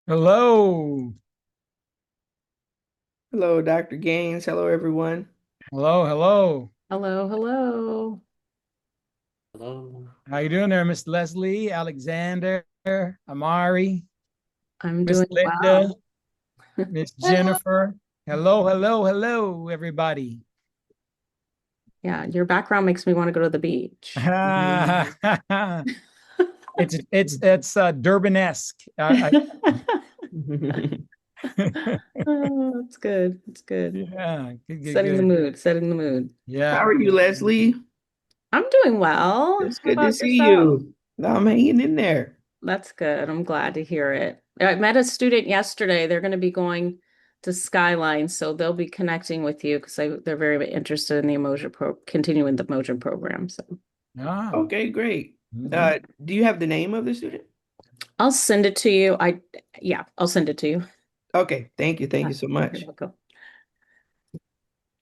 Hello. Hello, Dr. Gaines. Hello, everyone. Hello, hello. Hello, hello. Hello. How you doing there, Miss Leslie, Alexander, Amari, I'm Miss doing Linda, well. Miss Hello. Jennifer? Hello, hello, hello, everybody. Yeah, your background makes me want to go to the beach. It's Durban-esque. Oh, it's good. It's good. Yeah, good, good, Setting the good. mood, setting the mood. Yeah. How are you, Leslie? I'm doing well. It's How good to about see yourself? you. I'm hanging in there. That's good. I'm glad to hear it. I met a student yesterday. They're going to be going to Skyline, so they'll be connecting with you because they're very interested in the continuing the Emotion program. So Ah. Okay, great. Mhm. Do you have the name of the student? I'll send it to you. Yeah, I'll send it to you. Okay, thank you. Thank you so You're much. welcome.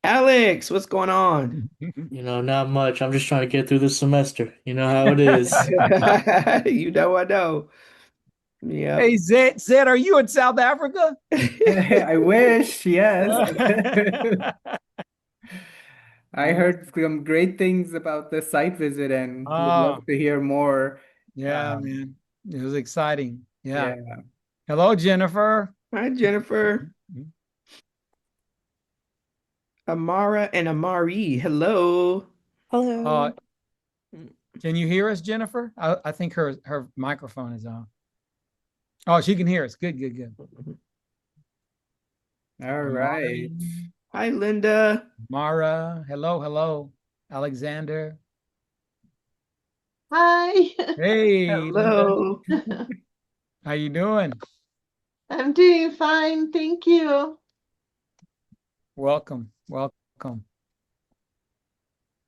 Alex, what's going on? Not much. I'm just trying to get through this semester. You know how it is. I know. Yep. Hey, Zed, are you in South Africa? I wish, yes. I heard some great things about the site visit and would love Oh, to hear more. yeah, Um, man. It was exciting. Yeah. yeah. Hello, Jennifer. Hi, Jennifer, Amara, and Amari. Hello. Uh, Hello. can you hear us, Jennifer? I think her microphone is on. Oh, she can hear us. Good, good, good. All Amari, right. Hi, Linda. Mara. Hello, hello. Alexander. Hi, Hey, Linda. Hello. How you doing? I'm doing fine, thank you. Welcome. Welcome.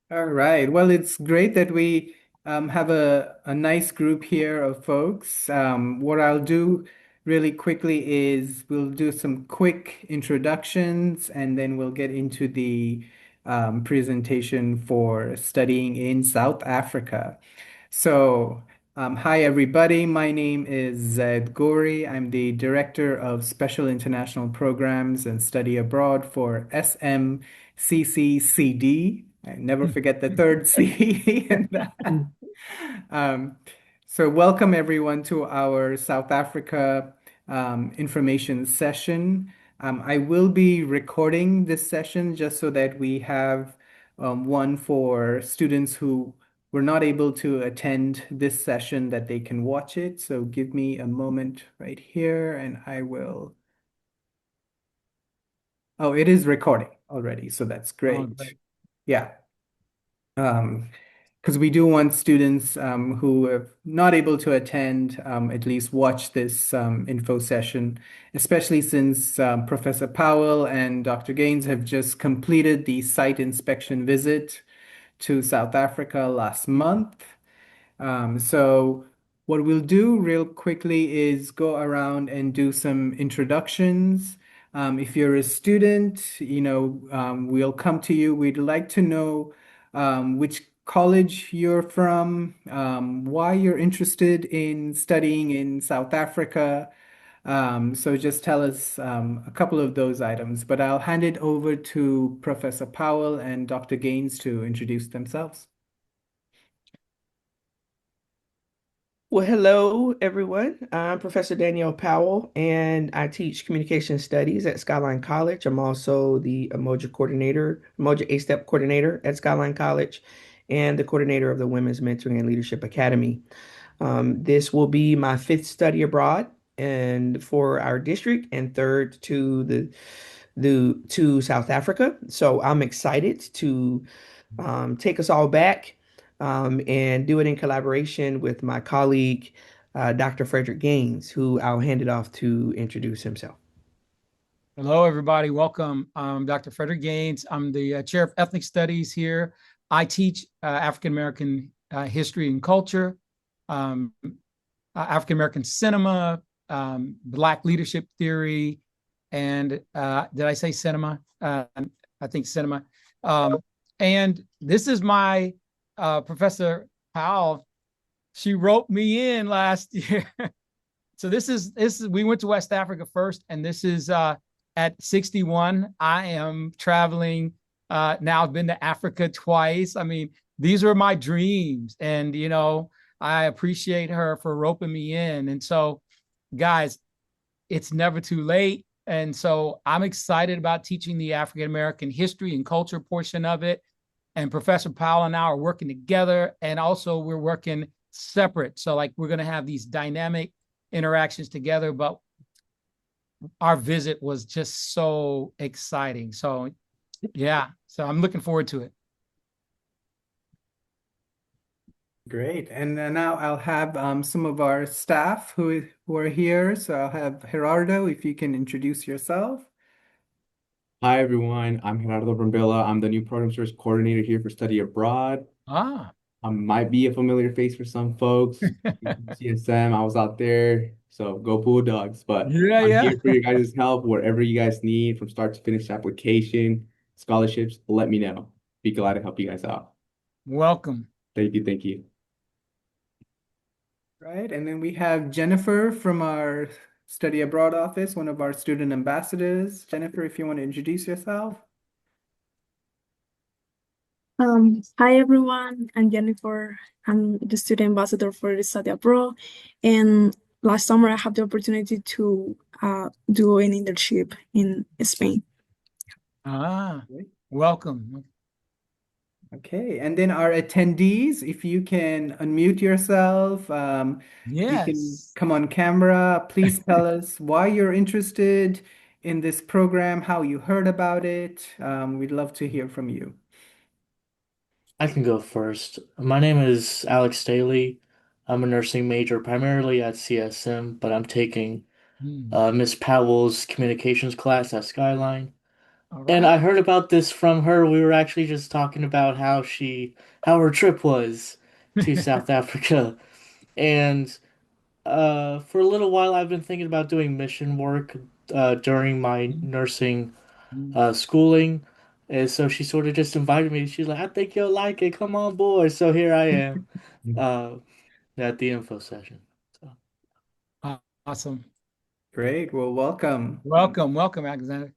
All right. Well, it's great that we have a nice group here of folks. What I'll do really quickly is we'll do some quick introductions and then we'll get into the presentation for studying in South Africa. So, hi everybody. My name is Zed Gori. I'm the Director of Special International Programs and Study Abroad for SMCCCD. I never forget the third C in that. Um, so, welcome everyone to our South Africa information session. I will be recording this session just so that we have one for students who were not able to attend this session that they can watch it. So give me a moment right here and I will. Oh, it is recording already, so that's Oh, great. great. Yeah. Because we do want students who are not able to attend at least watch this info session, especially since Professor Powell and Dr. Gaines have just completed the site inspection visit to South Africa last month. So what we'll do real quickly is go around and do some introductions. If you're a student, we'll come to you. We'd like to know which college you're from, why you're interested in studying in South Africa. So just tell us a couple of those items, but I'll hand it over to Professor Powell and Dr. Gaines to introduce themselves. Well, hello, everyone. I'm Professor Danielle Powell, and I teach communication studies at Skyline College. I'm also the Emoji coordinator, Emoji A-Step coordinator at Skyline College, and the coordinator of the Women's Mentoring and Leadership Academy. This will be my fifth study abroad and for our district and third to to South Africa. So I'm excited to take us all back and do it in collaboration with my colleague, Dr. Frederick Gaines, who I'll hand it off to introduce himself. Hello, everybody. Welcome. I'm Dr. Frederick Gaines. I'm the chair of ethnic studies here. I teach African American history and culture, African American cinema, Black leadership theory, and did I say cinema? I think cinema. Um, and this is my Professor Powell. She wrote me in last year. So this is we went to West Africa first, and this is at 61. I am traveling now. I've been to Africa twice. I mean, these were my dreams, and I appreciate her for roping me in. And so, guys, it's never too late. And so I'm excited about teaching the African American history and culture portion of it. And Professor Powell and I are working together, and also we're working separate. So like we're going to have these dynamic interactions together, but our visit was just so exciting. So yeah, so I'm looking forward to it. Great. And now I'll have some of our staff who are here. So I'll have Gerardo, if you can introduce yourself. Hi everyone, I'm Gerardo Brambilla. I'm the new program service coordinator here for Study Abroad. Ah, I might be a familiar face for some folks. CSM, I was out there, so go Bulldogs. But yeah, I'm yeah. here for your guys' help, whatever you guys need from start to finish application, scholarships, let me know. Be glad to help you guys out. Welcome. Thank you, thank you. Right. And then we have Jennifer from our Study Abroad office, one of our student ambassadors. Jennifer, if you want to introduce yourself. Hi everyone, I'm Jennifer. I'm the student ambassador for the study abroad. And last summer I had the opportunity to do an internship in Spain. Ah, Great. welcome. Okay. And then our attendees, if you can unmute yourself, you can Yes. come on camera. Please tell us why you're interested in this program, how you heard about it. We'd love to hear from you. I can go first. My name is Alex Staley. I'm a nursing major primarily at CSM, but I'm taking Hmm. Miss Powell's communications class at Skyline. All And right. I heard about this from her. We were actually just talking about how her trip was to South Africa. And for a little while, I've been thinking about doing mission work during my nursing schooling. And so she sort of just invited me. She's like, I think you'll like it. Come on board. So here I am uh, at the info session. So. Awesome. Great. Well, welcome. Welcome, Alexander.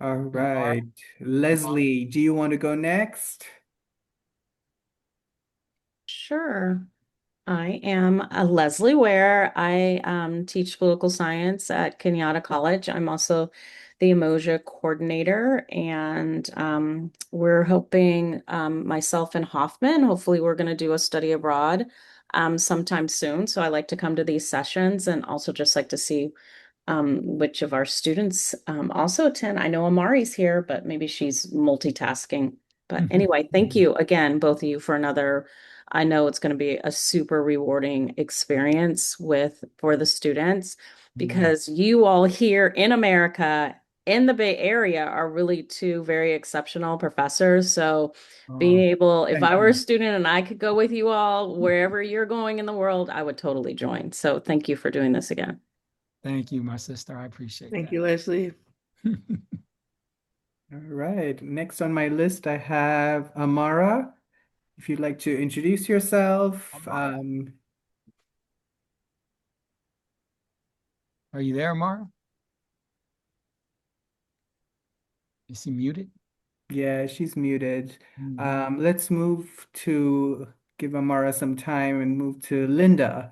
All All right. right. Leslie, do you want to go next? Sure. I am Leslie Ware. I teach political science at Kenyatta College. I'm also the Emoja coordinator, and we're hoping myself and Hoffman, hopefully, we're going to do a study abroad sometime soon. So I like to come to these sessions and also just like to see which of our students also attend. I know Amari's here, but maybe she's multitasking. But anyway, thank you again, both of you, for another. I know it's going to be a super rewarding experience for the students because you all here in America, in the Bay Area, are really two very exceptional professors. So being Oh, able, if Thank I were a you. student and I could go with you all wherever you're going in the world, I would totally join. So thank you for doing this again. thank you, my sister. I appreciate Thank you, Leslie. that. All right. Next on my list, I have Amara. If you'd like to introduce yourself. Are you there, Mara? Is he muted? Yeah, she's muted. Mhm. Let's move to give Amara some time and move to Linda.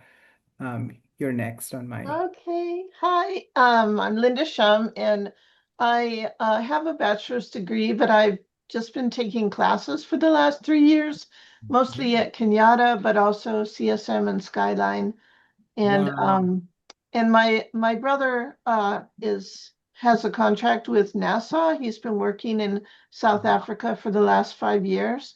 You're next on my. Okay. Hi, I'm Linda Shum, and I have a bachelor's degree, but I've just been taking classes for the last 3 years, mostly at Kenyatta, but also CSM and Skyline. And Wow. my brother is has a contract with NASA. He's been working in South Africa for the last 5 years.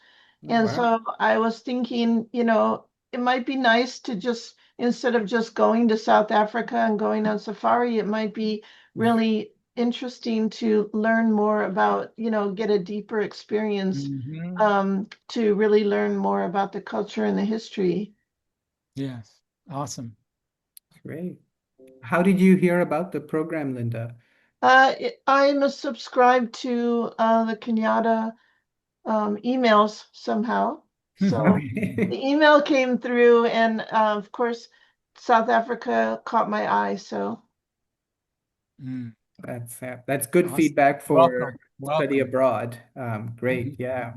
And Wow. so I was thinking, it might be nice to just instead of just going to South Africa and going on safari, it might be really interesting to learn more about, get a deeper experience Mhm. to really learn more about the culture and the history. Yes. Awesome. Great. How did you hear about the program, Linda? I'm a subscribed to the Kenyatta emails somehow. So the email came through, and of course, South Africa caught my eye. So Mm, That's good awesome. feedback for Welcome. study Welcome. abroad. Great, yeah.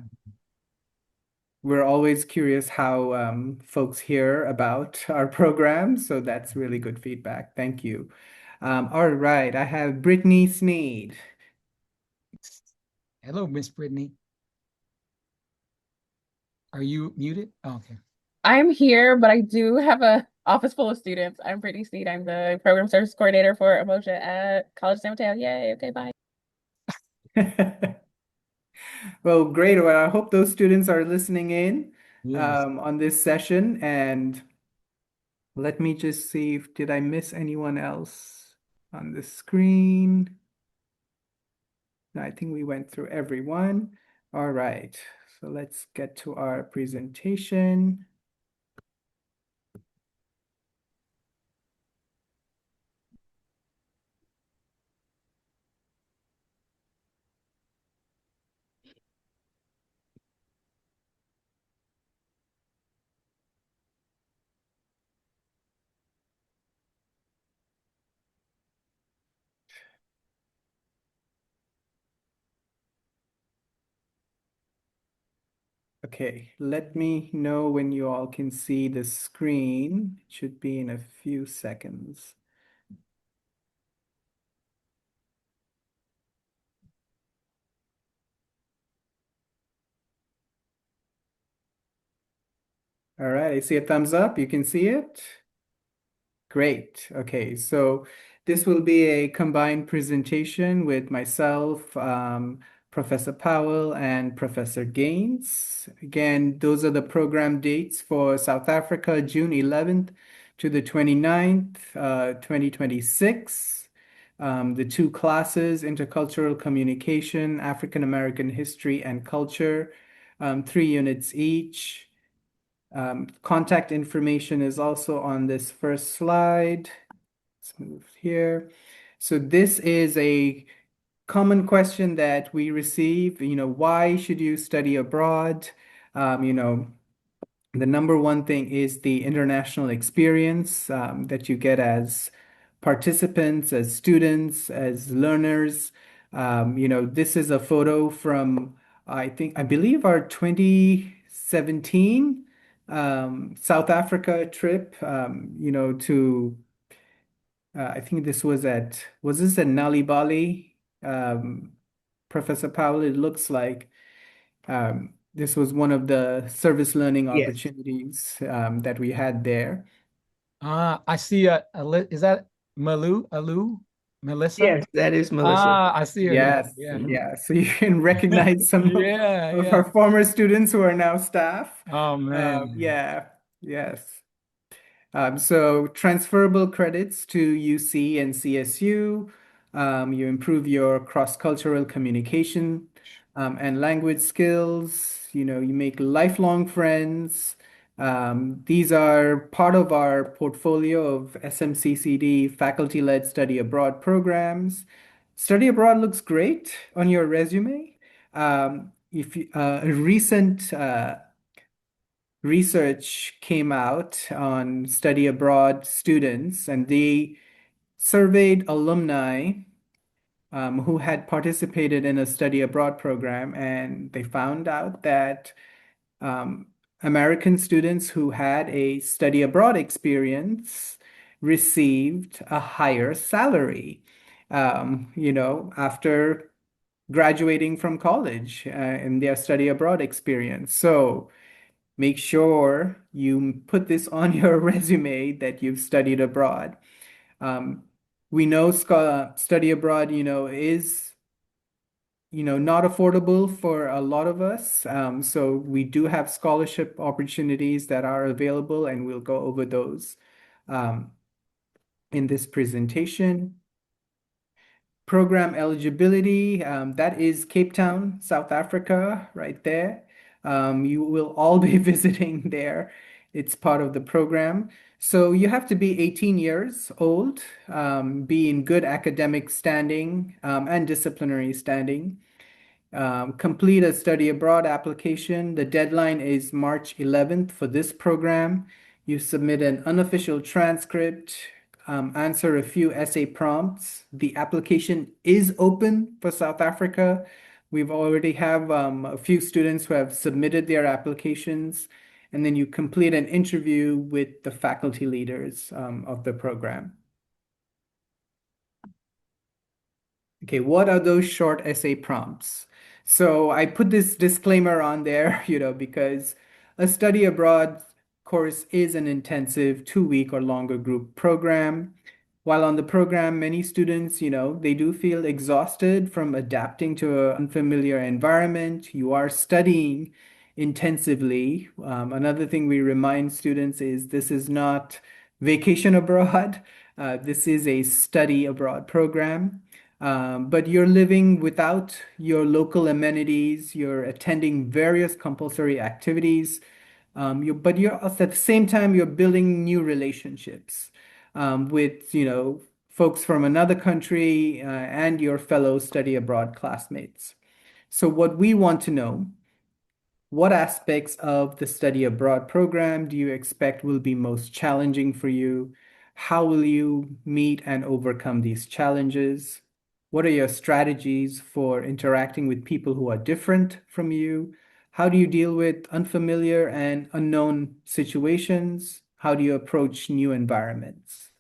We're always curious how folks hear about our program, so that's really good feedback. Thank you. All right, I have Brittany Sneed. Hello, Miss Brittany. Are you muted? Oh, okay. I'm here, but I do have a office full of students. I'm Brittany Sneed. I'm the program service coordinator for Emoja at College of San Mateo. Yay. Okay, bye. Well, great. Well, I hope those students are listening in Yes. on this session. And let me just see if did I miss anyone else on the screen? No, I think we went through everyone. All right. So let's get to our presentation. Okay, let me know when you all can see the screen. It should be in a few seconds. All right, I see a thumbs up. You can see it. Great. Okay, so this will be a combined presentation with myself, Professor Powell, and Professor Gaines. Again, those are the program dates for South Africa, June 11th to the 29th, 2026. The two classes, Intercultural Communication, African American History and Culture, 3 units each. Contact information is also on this first slide. Let's move here. So this is a common question that we receive, why should you study abroad? The number one thing is the international experience that you get as participants, as students, as learners. This is a photo from, I believe our 2017 South Africa trip, to, I think this was this at Nali Bali? Professor Powell, it looks like this was one of the service learning yes, opportunities that we had there. I see is that Alu? Melissa? yes, that is Melissa. I see her there. Yes, Yeah. Mhm. yeah. So you can recognize some Yeah, of yeah. our former students who are now staff. Oh man. Yeah, yes. So transferable credits to UC and CSU. You improve your cross-cultural communication and language skills. You make lifelong friends. These are part of our portfolio of SMCCD faculty-led study abroad programs. Study abroad looks great on your resume. If a recent research came out on study abroad students, and they surveyed alumni who had participated in a study abroad program, and they found out that um, American students who had a study abroad experience received a higher salary, after graduating from college in their study abroad experience. So make sure you put this on your resume that you've studied abroad. Um, we know study abroad, is not affordable for a lot of us. So we do have scholarship opportunities that are available, and we'll go over those um, in this presentation. Program eligibility, that is Cape Town, South Africa, right there. You will all be visiting there. It's part of the program. So you have to be 18 years old, be in good academic standing and disciplinary standing. complete a study abroad application. The deadline is March 11th for this program. You submit an unofficial transcript, answer a few essay prompts. The application is open for South Africa. We've already have a few students who have submitted their applications, and then you complete an interview with the faculty leaders of the program. Okay, what are those short essay prompts? So I put this disclaimer on there, because a study abroad course is an intensive 2 week or longer group program. While on the program, many students, they do feel exhausted from adapting to an unfamiliar environment. You are studying intensively. Another thing we remind students is this is not vacation abroad. This is a study abroad program. But you're living without your local amenities, you're attending various compulsory activities, but you're at the same time you're building new relationships with folks from another country and your fellow study abroad classmates. So what we want to know, what aspects of the study abroad program do you expect will be most challenging for you? How will you meet and overcome these challenges? What are your strategies for interacting with people who are different from you? How do you deal with unfamiliar and unknown situations? How do you approach new environments?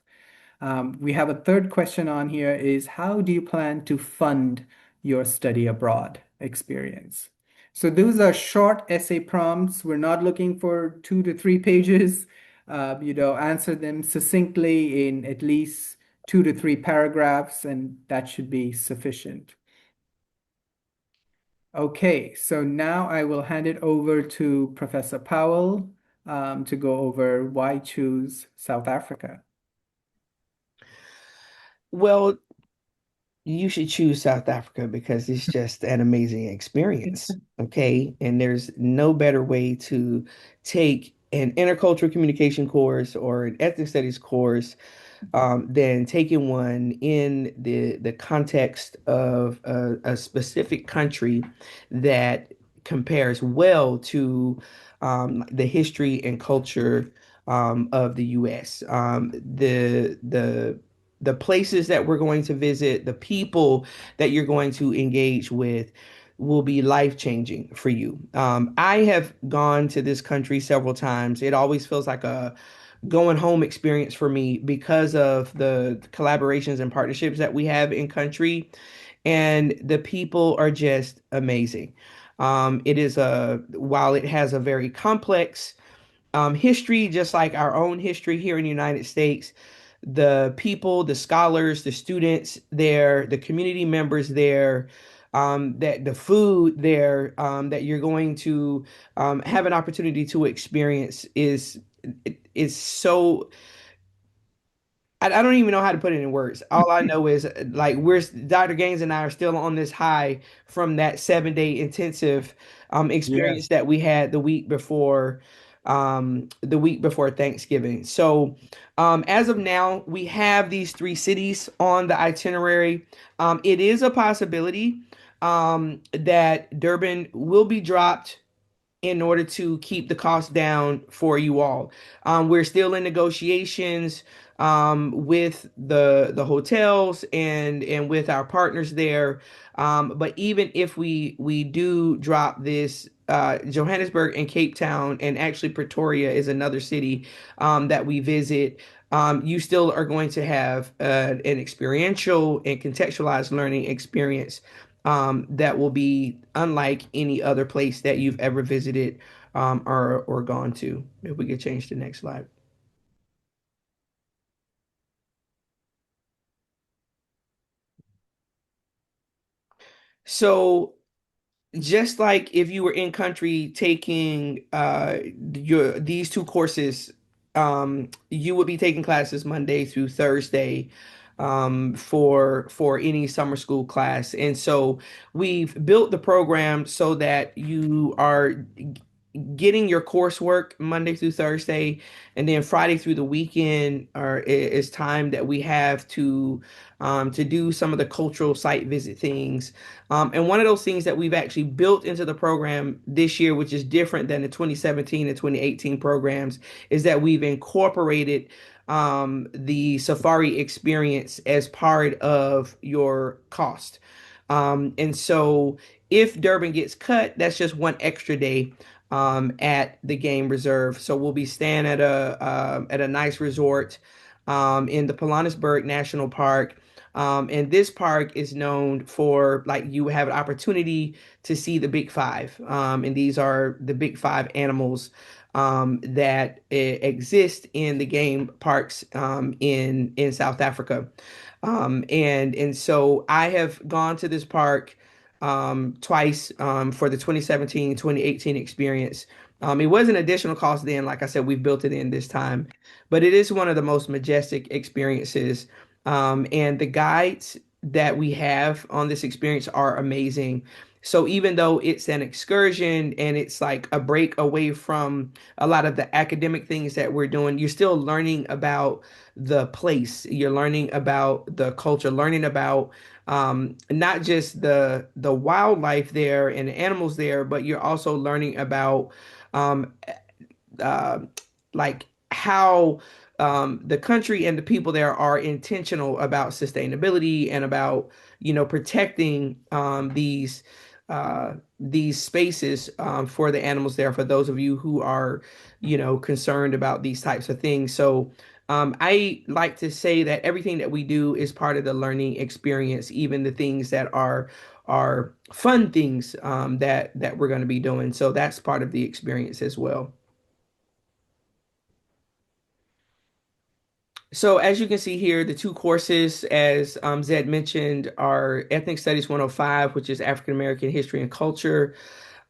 We have a third question on here is how do you plan to fund your study abroad experience? So those are short essay prompts. We're not looking for 2 to 3 pages. Answer them succinctly in at least 2 to 3 paragraphs, and that should be sufficient. Okay, so now I will hand it over to Professor Powell to go over why choose South Africa. Well, you should choose South Africa because it's just an amazing experience. Okay. And there's no better way to take an intercultural communication course or an ethnic studies course than taking one in the context of a specific country that compares well to the history and culture of the U.S. The places that we're going to visit, the people that you're going to engage with will be life changing for you. I have gone to this country several times. It always feels like a going home experience for me because of the collaborations and partnerships that we have in country. And the people are just amazing. While it has a very complex history, just like our own history here in the United States, the people, the scholars, the students there, the community members there, that the food there that you're going to have an opportunity to experience is so I don't even know how to put it in words. All I know is like we're Dr. Gaines and I are still on this high from that 7 day intensive experience that we had the week before Thanksgiving. So as of now, we have these 3 cities on the itinerary. It is a possibility that Durban will be dropped in order to keep the cost down for you all. We're still in negotiations with the hotels and with our partners there. But even if we do drop this, Johannesburg and Cape Town, and actually Pretoria is another city that we visit. You still are going to have an experiential and contextualized learning experience that will be unlike any other place that you've ever visited or gone to. If we could change the next slide. So just like if you were in country taking these 2 courses, you would be taking classes Monday through Thursday for any summer school class. And so we've built the program so that you are getting your coursework Monday through Thursday, and then Friday through the weekend is time that we have to do some of the cultural site visit things. And one of those things that we've actually built into the program this year, which is different than the 2017 and 2018 programs, is that we've incorporated the safari experience as part of your cost. And so if Durban gets cut, that's just one extra day at the game reserve. So we'll be staying at a nice resort in the Pilanesberg National Park. And this park is known for, like, you have an opportunity to see the big five. And these are the big five animals that exist in the game parks in South Africa. And so I have gone to this park twice for the 2017 2018 experience. It was an additional cost then. Like I said, we've built it in this time, but it is one of the most majestic experiences. And the guides that we have on this experience are amazing. So even though it's an excursion and it's like a break away from a lot of the academic things that we're doing, you're still learning about the place. You're learning about the culture, learning about not just the wildlife there and the animals there, but you're also learning about um, uh, like how the country and the people there are intentional about sustainability and about, protecting these spaces for the animals there, for those of you who are, concerned about these types of things. So I like to say that everything that we do is part of the learning experience, even the things that are fun things that we're going to be doing. So that's part of the experience as well. So as you can see here, the two courses, as Zed mentioned, are Ethnic Studies 105, which is African American History and Culture,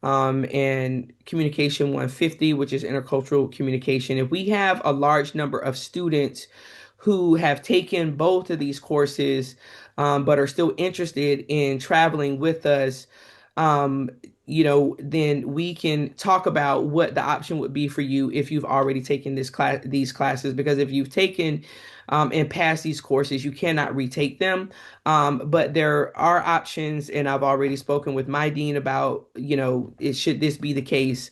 and Communication 150, which is Intercultural Communication. If we have a large number of students who have taken both of these courses, but are still interested in traveling with us, um, then we can talk about what the option would be for you if you've already taken these classes. Because if you've taken and passed these courses, you cannot retake them. But there are options, and I've already spoken with my dean about, should this be the case.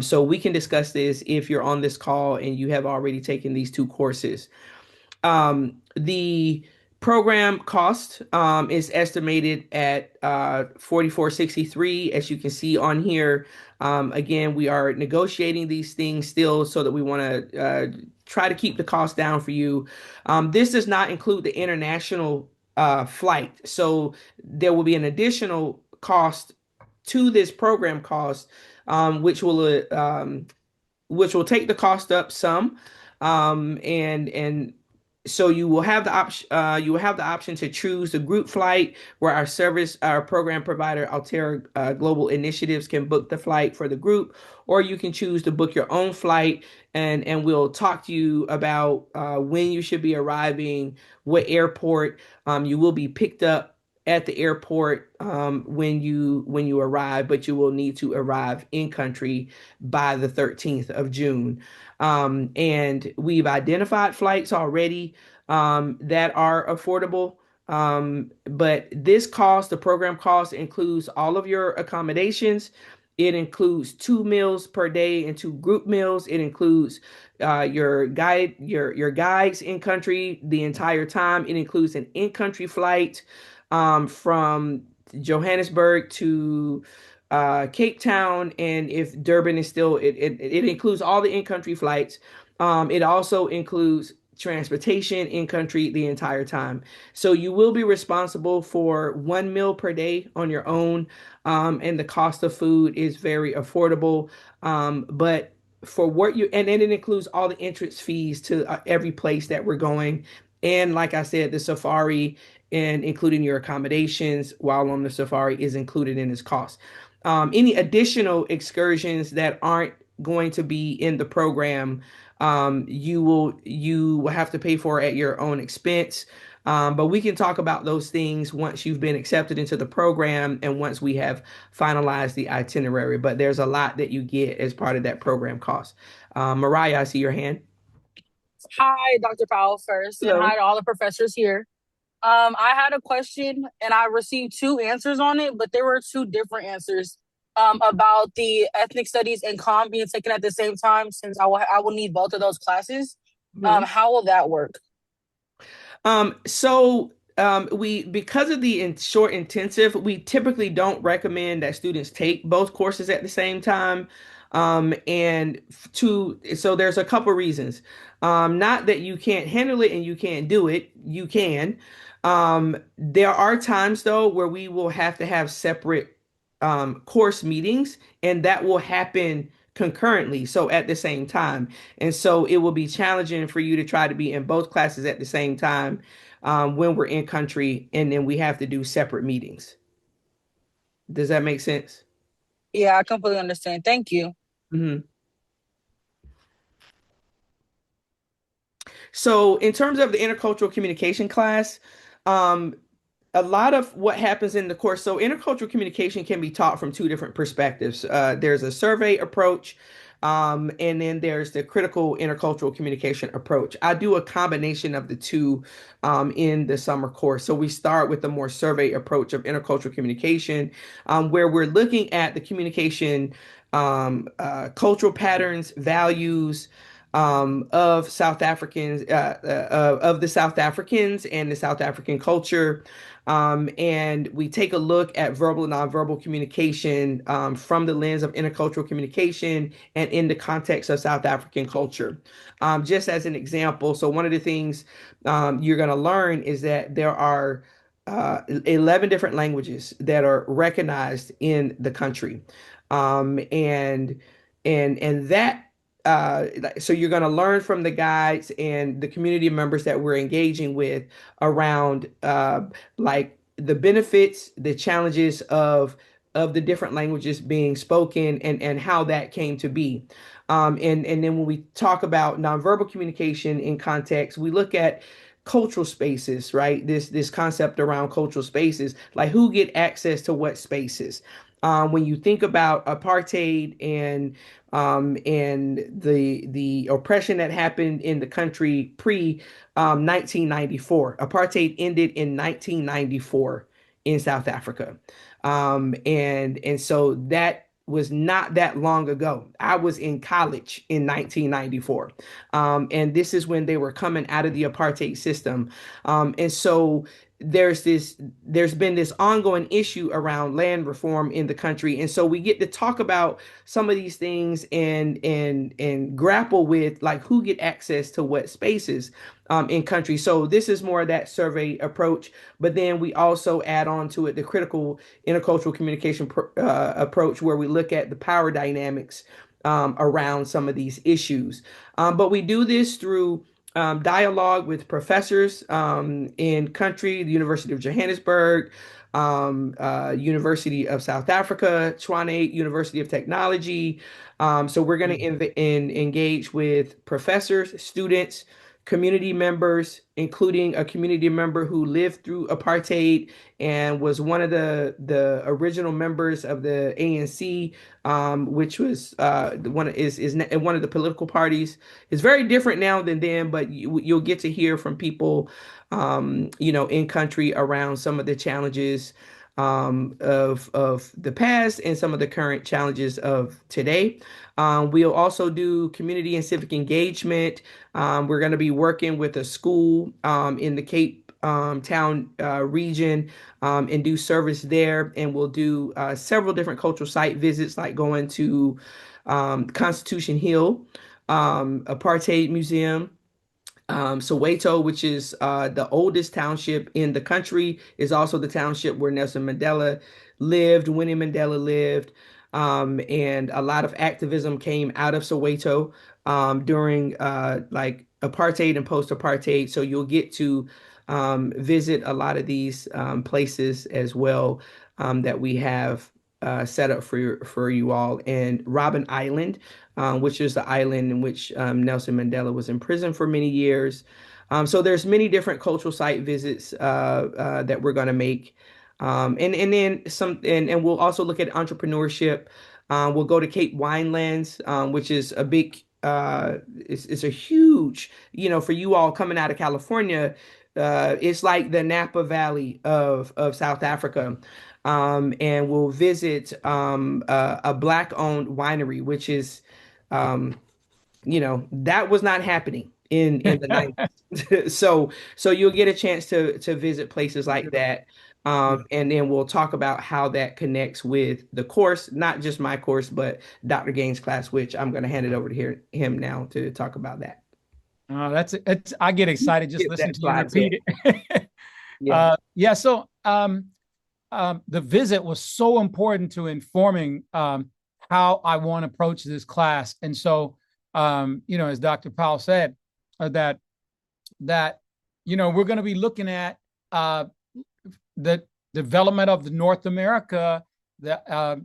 So we can discuss this if you're on this call and you have already taken these two courses. The program cost is estimated at 4463, as you can see on here. Again, we are negotiating these things still so that we want to try to keep the cost down for you. This does not include the international flight. So there will be an additional cost to this program cost, which will take the cost up some. And so you will have the option to choose the group flight, where our program provider, Altera Global Initiatives, can book the flight for the group, or you can choose to book your own flight, and we'll talk to you about when you should be arriving, what airport. You will be picked up at the airport when you arrive, but you will need to arrive in country by the 13th of June. And we've identified flights already that are affordable. But this cost, the program cost, includes all of your accommodations. It includes 2 meals per day and 2 group meals. It includes your guides in country the entire time. It includes an in-country flight from Johannesburg to Cape Town, and if Durban is still, it includes all the in-country flights. It also includes transportation in country the entire time. So you will be responsible for 1 meal per day on your own, and the cost of food is very affordable. But for what you and then it includes all the entrance fees to every place that we're going, and like I said, the safari and including your accommodations while on the safari is included in this cost. Any additional excursions that aren't going to be in the program, you will have to pay for at your own expense. But we can talk about those things once you've been accepted into the program and once we have finalized the itinerary. But there's a lot that you get as part of that program cost. Mariah, I see your hand. Hi, Dr. Powell first, and Hello. hi to all the professors here. I had a question and I received two answers on it, but there were two different answers about the ethnic studies and comm being taken at the same time since I will need both of those classes. Mhm. How will that work? We because of the short intensive, we typically don't recommend that students take both courses at the same time. So there's a couple reasons. Not that you can't handle it and you can't do it, you can. There are times though where we will have to have separate course meetings, and that will happen concurrently, so at the same time. And so it will be challenging for you to try to be in both classes at the same time when we're in country, and then we have to do separate meetings. Does that make sense? Yeah, I completely understand. Thank you. Mhm. So in terms of the intercultural communication class, um, a lot of what happens in the course, so intercultural communication can be taught from two different perspectives. There's a survey approach, and then there's the critical intercultural communication approach. I do a combination of the two in the summer course. So we start with the more survey approach of intercultural communication, where we're looking at the communication cultural patterns, values, of South Africans, of the South Africans and the South African culture. And we take a look at verbal and nonverbal communication from the lens of intercultural communication and in the context of South African culture. Just as an example, so one of the things you're going to learn is that there are 11 different languages that are recognized in the country. And that so you're going to learn from the guides and the community members that we're engaging with around like the benefits, the challenges of the different languages being spoken and how that came to be. And then when we talk about nonverbal communication in context, we look at cultural spaces, right? This concept around cultural spaces, like who get access to what spaces. When you think about apartheid and the oppression that happened in the country pre 1994. Apartheid ended in 1994 in South Africa. And so that was not that long ago. I was in college in 1994. And this is when they were coming out of the apartheid system. And so there's been this ongoing issue around land reform in the country. And so we get to talk about some of these things and grapple with like who get access to what spaces in country. So this is more of that survey approach, but then we also add on to it the critical intercultural communication approach, where we look at the power dynamics around some of these issues. But we do this through dialogue with professors in country, the University of Johannesburg, University of South Africa, Tshwane University of Technology. So we're going to engage with professors, students, community members, including a community member who lived through apartheid and was one of the original members of the ANC, which was one is one of the political parties. It's very different now than then, but you'll get to hear from people, in country around some of the challenges of the past and some of the current challenges of today. We'll also do community and civic engagement. We're going to be working with a school in the Cape Town region and do service there. And we'll do several different cultural site visits, like going to Constitution Hill, Apartheid Museum. Soweto, which is the oldest township in the country, is also the township where Nelson Mandela lived, Winnie Mandela lived. And a lot of activism came out of Soweto during like apartheid and post-apartheid. So you'll get to visit a lot of these places as well that we have set up for you all. And Robben Island, which is the island in which Nelson Mandela was in prison for many years. So there's many different cultural site visits that we're going to make. And then some, and we'll also look at entrepreneurship. We'll go to Cape Winelands, which is a big, it's a huge, for you all coming out of California, it's like the Napa Valley of South Africa. And we'll visit a Black-owned winery, which is, um, that was not happening in the 90s. So you'll get a chance to visit places like that. And then we'll talk about how that connects with the course, not just my course, but Dr. Gaines' class, which I'm going to hand it over to him now to talk about that. Oh, it's I get excited just Get listening that to you slide set. repeat it. Yeah. Yeah, so the visit was so important to informing how I want to approach this class. And so as Dr. Powell said, that we're going to be looking at the development of the North America, the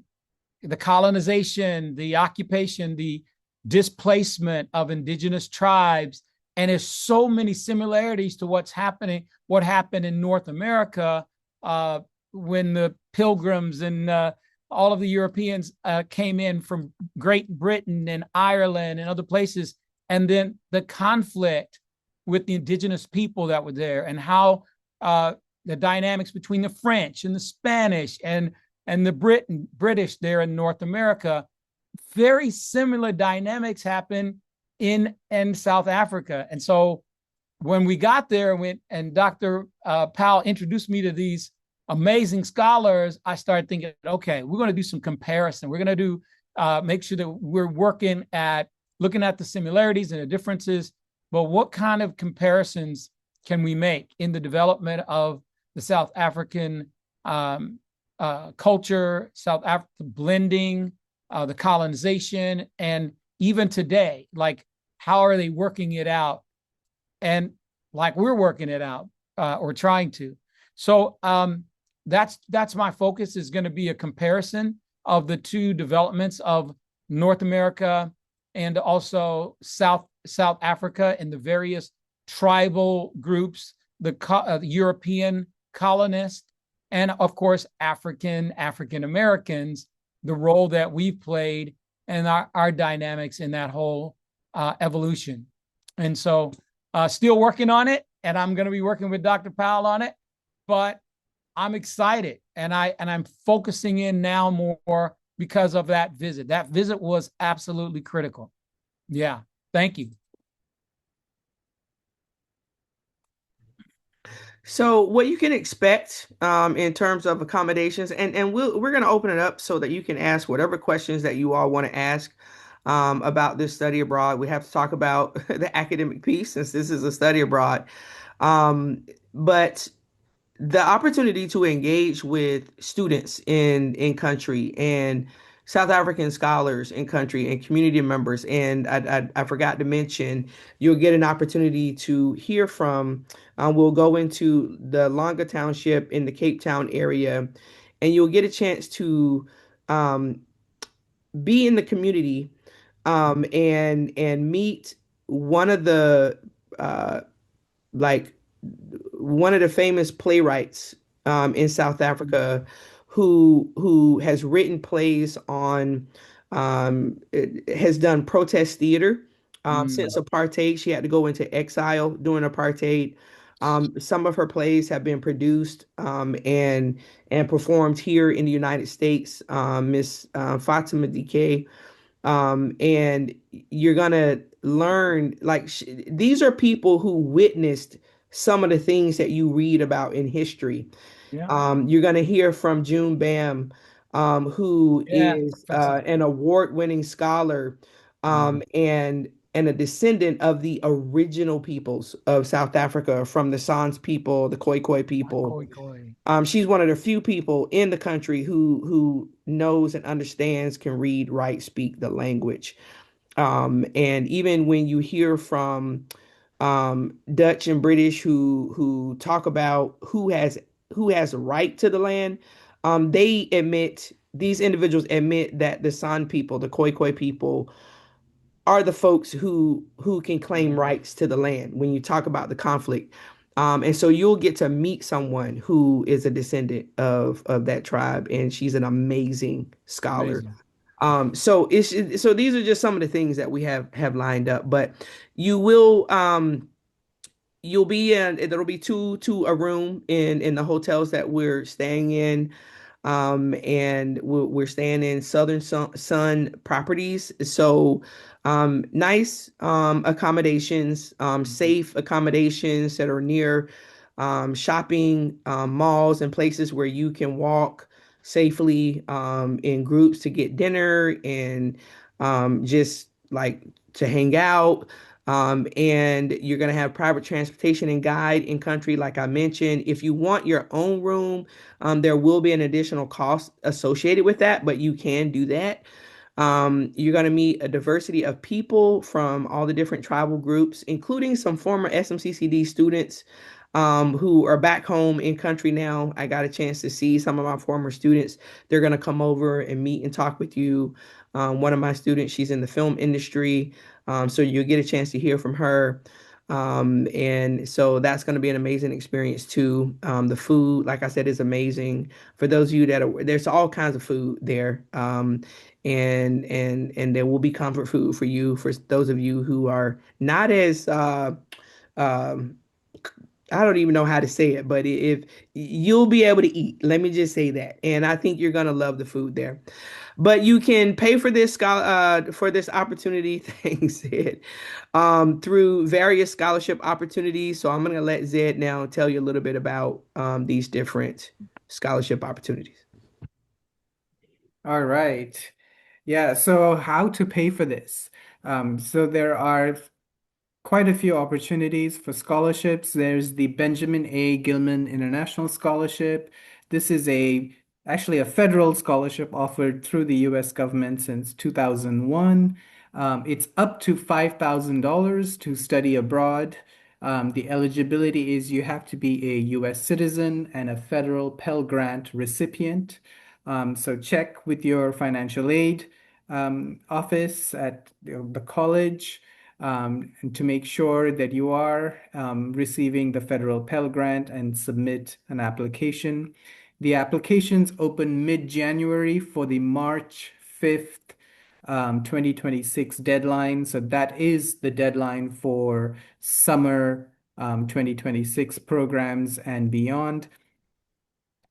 colonization, the occupation, the displacement of indigenous tribes. And there's so many similarities to what happened in North America when the Pilgrims and all of the Europeans came in from Great Britain and Ireland and other places, and then the conflict with the indigenous people that were there, and how the dynamics between the French and the Spanish and the British there in North America. Very similar dynamics happen in South Africa. And so when we got there and Dr. Powell introduced me to these amazing scholars, I started thinking, okay, we're going to do some comparison. We're going to do make sure that we're looking at the similarities and the differences, but what kind of comparisons can we make in the development of the South African culture, South Africa blending, the colonization, and even today, like how are they working it out, and like we're working it out or trying to. So that's my focus, is going to be a comparison of the two developments of North America and also South Africa and the various tribal groups, the European colonists, and of course African Americans, the role that we've played and our dynamics in that whole evolution. And so still working on it, and I'm going to be working with Dr. Powell on it, but I'm excited, and I'm focusing in now more because of that visit. That visit was absolutely critical. Yeah. Thank you. So what you can expect in terms of accommodations, and we're going to open it up so that you can ask whatever questions that you all want to ask about this study abroad. We have to talk about the academic piece since this is a study abroad. But the opportunity to engage with students in country, and South African scholars in country, and community members. And I forgot to mention, you'll get an opportunity to hear from, we'll go into the Langa Township in the Cape Town area, and you'll get a chance to um, be in the community and meet one of the like one of the famous playwrights in South Africa, who has written plays on has done protest theater since apartheid. She had to go into exile during apartheid. Some of her plays have been produced and performed here in the United States. Miss Fatima DK, and you're gonna learn, like, these are people who witnessed some of the things that you read about in history. Yeah. You're gonna hear from June Bam, who is an award-winning scholar, and a descendant of the original peoples of South Africa, from the Sans people, the Khoikhoi people. She's one of the few people in the country who knows and understands, can read, write, speak the language. And even when you hear from Dutch and British who talk about who has a right to the land, these individuals admit that the San people, the Khoikhoi people, are the folks who can claim rights to the land when you talk about the conflict. And so you'll get to meet someone who is a descendant of that tribe, and she's an amazing scholar. Amazing. So these are just some of the things that we have lined up, but you will you'll be in there'll be two a room in the hotels that we're staying in. And we're staying in Southern Sun Properties. So, nice accommodations, safe accommodations that are near shopping malls and places where you can walk safely in groups to get dinner and just like to hang out. And you're going to have private transportation and guide in country, like I mentioned. If you want your own room, there will be an additional cost associated with that, but you can do that. You're going to meet a diversity of people from all the different tribal groups, including some former SMCCD students who are back home in country now. I got a chance to see some of my former students. They're going to come over and meet and talk with you. One of my students, she's in the film industry, so you'll get a chance to hear from her. And so that's going to be an amazing experience too. The food, like I said, is amazing. For those of you that are, there's all kinds of food there. And there will be comfort food for you, for those of you who are not as um I don't even know how to say it, but if you'll be able to eat, let me just say that. And I think you're gonna love the food there. But you can pay for for this opportunity, thanks, Zed, through various scholarship opportunities. So I'm gonna let Zed now tell you a little bit about these different scholarship opportunities. All right. Yeah, so how to pay for this? So there are quite a few opportunities for scholarships. There's the Benjamin A. Gilman International Scholarship. This is actually a federal scholarship offered through the US government since 2001. It's up to $5,000 to study abroad. The eligibility is you have to be a US citizen and a federal Pell Grant recipient. So check with your financial aid office at the college, and to make sure that you are receiving the federal Pell Grant, and submit an application. The applications open mid-January for the March 5th, 2026 deadline. So that is the deadline for summer 2026 programs and beyond.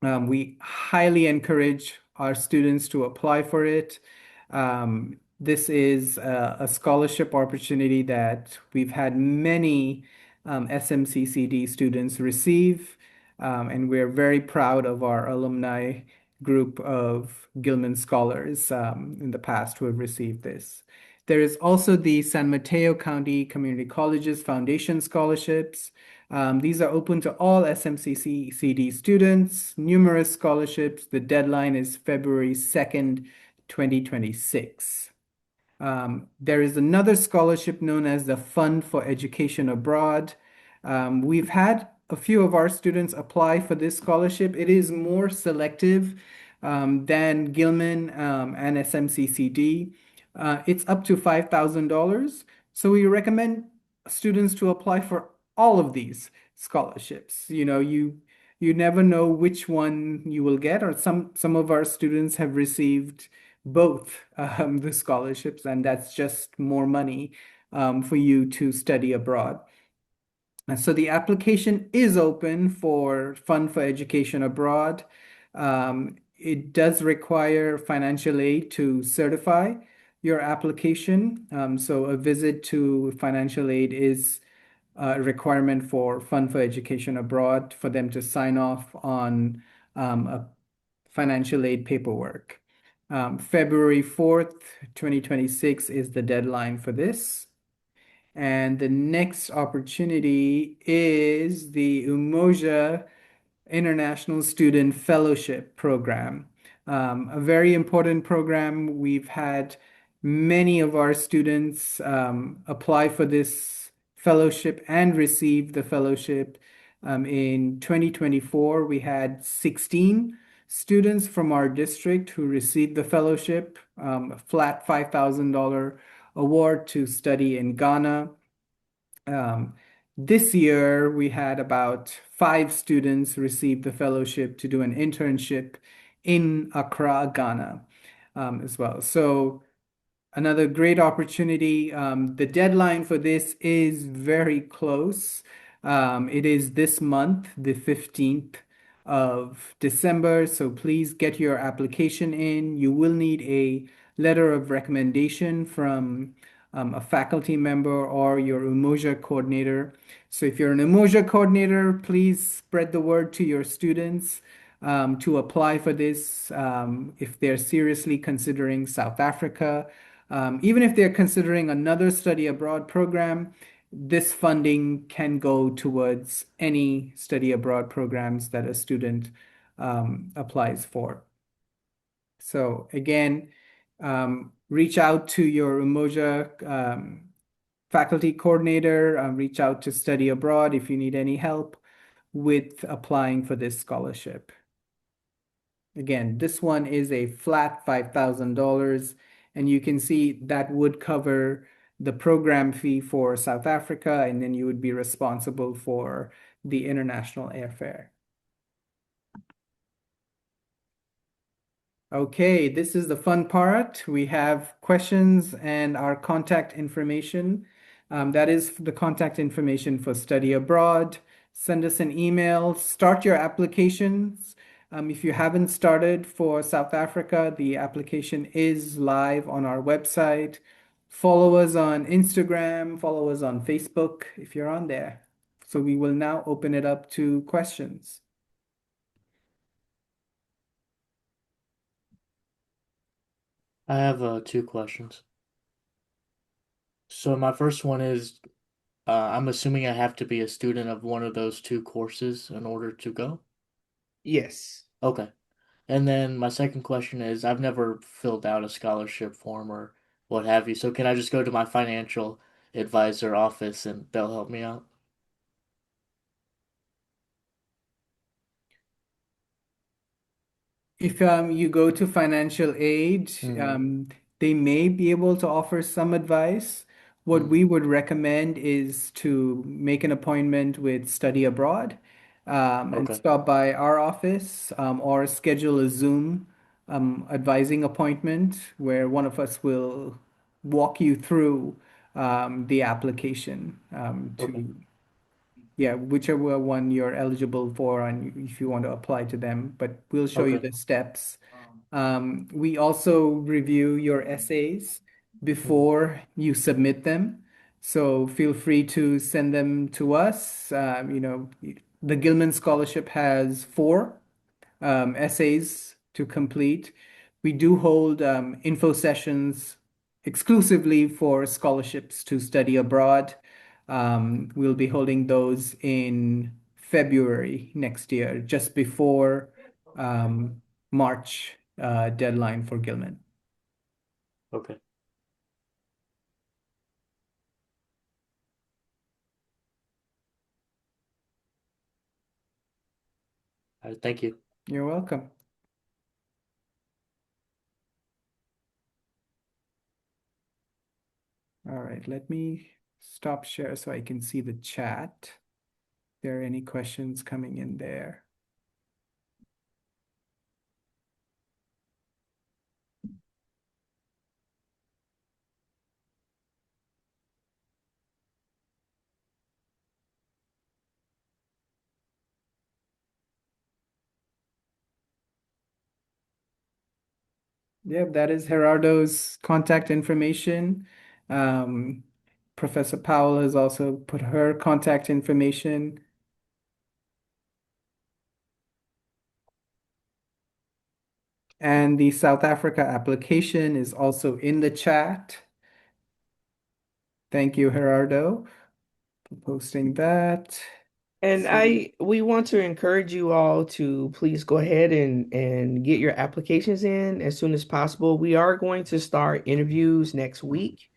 We highly encourage our students to apply for it. This is a scholarship opportunity that we've had many SMCCD students receive, and we're very proud of our alumni group of Gilman scholars in the past who have received this. There is also the San Mateo County Community Colleges Foundation Scholarships. These are open to all SMCCD students, numerous scholarships. The deadline is February 2nd, 2026. There is another scholarship known as the Fund for Education Abroad. We've had a few of our students apply for this scholarship. It is more selective than Gilman and SMCCD. It's up to $5,000. So we recommend students to apply for all of these scholarships. You never know which one you will get, or some of our students have received both the scholarships, and that's just more money for you to study abroad. And so the application is open for Fund for Education Abroad. It does require financial aid to certify your application. So a visit to financial aid is a requirement for Fund for Education Abroad for them to sign off on a financial aid paperwork. February 4th, 2026 is the deadline for this. And the next opportunity is the Umoja International Student Fellowship Program. A very important program. We've had many of our students apply for this fellowship and receive the fellowship. In 2024, we had 16 students from our district who received the fellowship, a flat $5,000 award to study in Ghana. Um, this year, we had about 5 students receive the fellowship to do an internship in Accra, Ghana, as well. So another great opportunity. The deadline for this is very close. It is this month, the 15th of December. So please get your application in. You will need a letter of recommendation from a faculty member or your Umoja coordinator. So if you're an Umoja coordinator, please spread the word to your students to apply for this if they're seriously considering South Africa. Even if they're considering another study abroad program, this funding can go towards any study abroad programs that a student applies for. So again, reach out to your Umoja faculty coordinator, reach out to study abroad if you need any help with applying for this scholarship. Again, this one is a flat $5,000, and you can see that would cover the program fee for South Africa, and then you would be responsible for the international airfare. Okay, this is the fun part. We have questions and our contact information. That is the contact information for study abroad. Send us an email, start your applications. If you haven't started for South Africa, the application is live on our website. Follow us on Instagram, follow us on Facebook if you're on there. So we will now open it up to questions. I have 2 questions. So my first one is, I'm assuming I have to be a student of one of those 2 courses in order to go? Yes. Okay. And then my second question is, I've never filled out a scholarship form or what have you, so can I just go to my financial advisor office and they'll help me out? If you go to financial aid, they may be able to offer some advice. What we would recommend is to make an appointment with Study Abroad and Okay. stop by our office or schedule a Zoom advising appointment where one of us will walk you through the application Okay. to yeah, whichever one you're eligible for, and if you want to apply to them, but we'll show you Okay. the steps. We also review your essays before you submit them. So feel free to send them to us. The Gilman Scholarship has 4 essays to complete. We do hold info sessions exclusively for scholarships to study abroad. We'll be holding those in February next year, just before March deadline for Gilman. Okay. All right, thank you. You're welcome. All right, let me stop share so I can see the chat. If there are any questions coming in there. Yeah, that is Gerardo's contact information. Um, Professor Powell has also put her contact information. And the South Africa application is also in the chat. Thank you, Gerardo, for posting that. And we want to encourage you all to please go ahead and get your applications in as soon as possible. We are going to start interviews next week.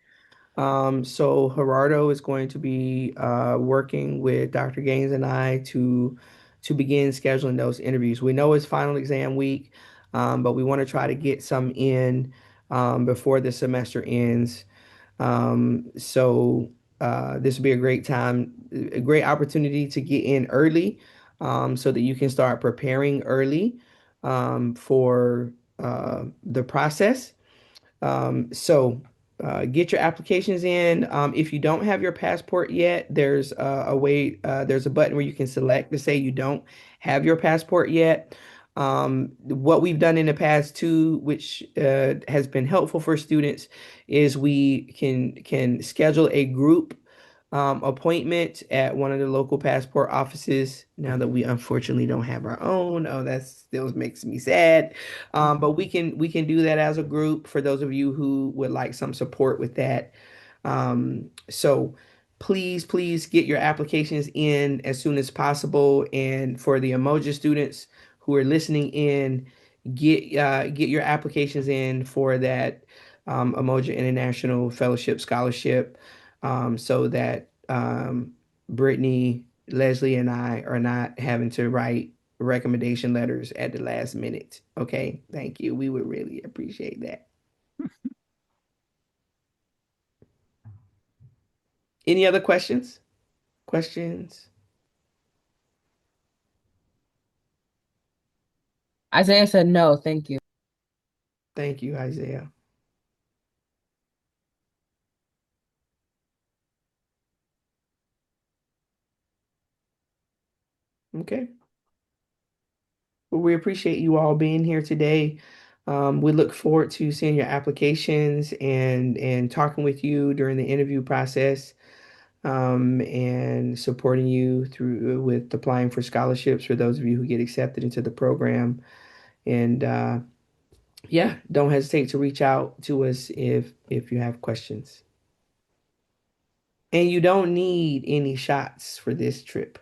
So Gerardo is going to be working with Dr. Gaines and I to begin scheduling those interviews. We know it's final exam week, but we want to try to get some in before the semester ends. So this will be a great time, a great opportunity to get in early, so that you can start preparing early for the process. Get your applications in. If you don't have your passport yet, there's a way, there's a button where you can select to say you don't have your passport yet. What we've done in the past too, which has been helpful for students, is we can schedule a group appointment at one of the local passport offices. Now that we unfortunately don't have our own, oh, that still makes me sad. But we can do that as a group for those of you who would like some support with that. So please get your applications in as soon as possible. And for the Emoji students who are listening in, get your applications in for that Emoji International Fellowship Scholarship, so that Brittany, Leslie, and I are not having to write recommendation letters at the last minute. Okay, thank you. We would really appreciate that. Any other questions? Questions? Isaiah said no, thank you. Thank you, Isaiah. Okay. Well, we appreciate you all being here today. We look forward to seeing your applications and talking with you during the interview process, and supporting you through with applying for scholarships for those of you who get accepted into the program. And yeah, don't hesitate to reach out to us if you have questions. And you don't need any shots for this trip.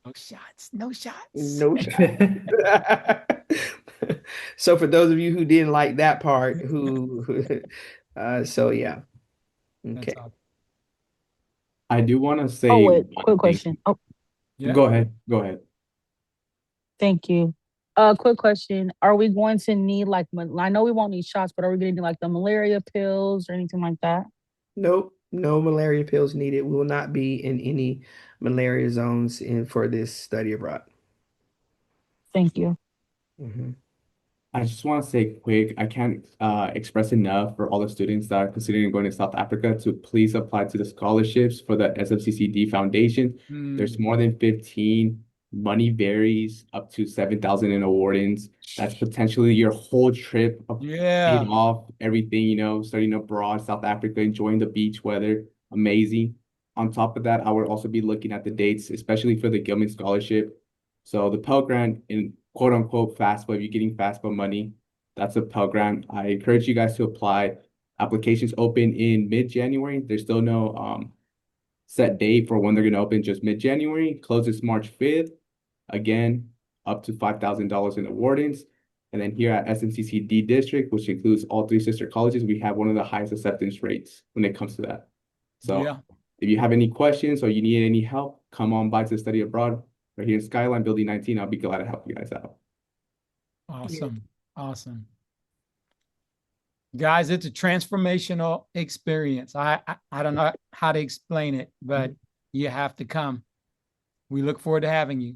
No shots. No shots. No shots. So for those of you who didn't like that part, so yeah. Okay. That's awesome. I do want to say Oh, wait, one quick thing. question. Oh, Yeah. Go ahead. Go ahead. thank you. Quick question. Are we going to need like, I know we won't need shots, but are we going to need like the malaria pills or anything like that? Nope, no malaria pills needed. We will not be in any malaria zones for this study abroad. Thank you. Mhm. I just want to say quick, I can't express enough for all the students that are considering going to South Africa to please apply to the scholarships for the SFCCD Foundation. There's more than 15. Money varies up to 7,000 in awardings. That's potentially your whole trip paid Yeah. off, everything, studying abroad, South Africa, enjoying the beach weather. Amazing. On top of that, I would also be looking at the dates, especially for the Gilman Scholarship. So the Pell Grant in quote unquote FAFSA, if you're getting FAFSA money, that's a Pell Grant. I encourage you guys to apply. Applications open in mid-January. There's still no set date for when they're going to open, just mid-January. Closes March 5th. Again, up to $5,000 in awardings. And then here at SMCCD District, which includes all three sister colleges, we have one of the highest acceptance rates when it comes to that. So Yeah. if you have any questions or you need any help, come on by to study abroad. Right here in Skyline Building 19. I'll be glad to help you guys out. Awesome. Awesome. Guys, it's a transformational experience. I don't know how to explain it, but you have to come. We look forward to having you.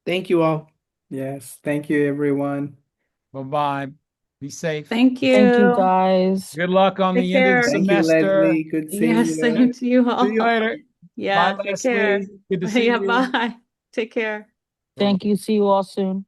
Thank you all. Yes, thank you, everyone. Bye-bye. Be safe. Thank Thank you, you. guys. Good luck on Take the end of the care. Thank you, semester. Leslie. Good seeing Yes, you. same to you See you all. later. Yeah, Bye, take care. Leslie. Good to see Yeah, you. bye. Take care. Thank you. See you all soon.